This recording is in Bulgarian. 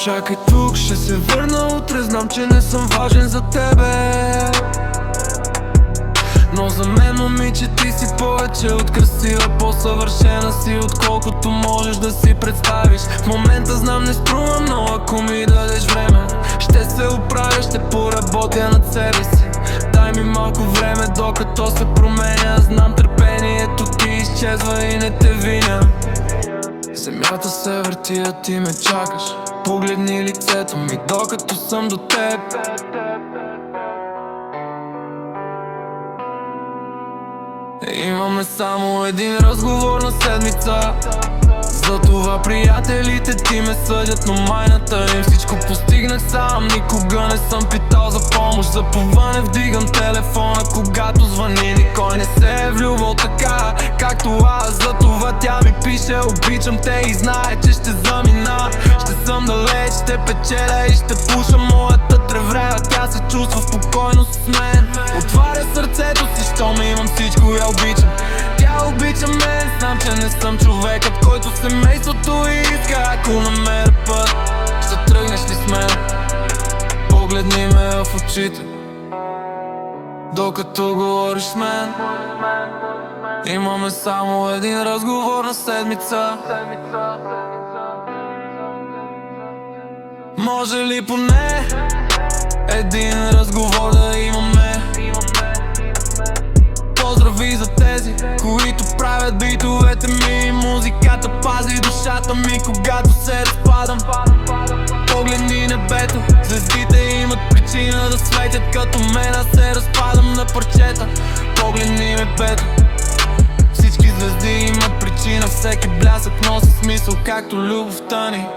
Чакай тук, ще се върна утре. Знам, че не съм важен за тебе, но за мен, момиче, ти си повече от красива. По-съвършена си, отколкото можеш да си представиш. В момента знам, не струвам, но ако ми дадеш време, ще се оправя, ще поработя над себе си. Дай ми малко време, докато се променя. Знам, търпението ти изчезва и не те виня. Земята се върти, а ти ме чакаш. Погледни лицето ми, докато съм до теб. Имаме само един разговор на седмица. Затова приятелите ти ме съдят, но майната им всичко постигнах сам. Никога не съм питал за помощ. За това не вдигам телефона, когато звъни. Никой не се е влюбвал така, както аз. Затова тя ми пише: обичам те, и знае, че ще замина. Ще съм далеч, ще печеля и ще пуша моята треврева. Тя се чувства спокойно с мен. Отваря сърцето си, щом имам всичко, я обичам. Тя обича мен, знам, че не съм човекът, който семейството иска. Ако намеря път, ще тръгнеш ли с мен? Погледни ме в очите, докато говориш с мен. Имаме само един разговор на седмица. Може ли поне един разговор да имаме? Поздрави за тези, които правят битовете ми. Музиката пази душата ми, когато се разпадам. Погледни небето, звездите имат причина да светят като мен. Аз се разпадам на парчета. Погледни небето, всички звезди имат причина. Всеки блясък носи смисъл, както любовта ни.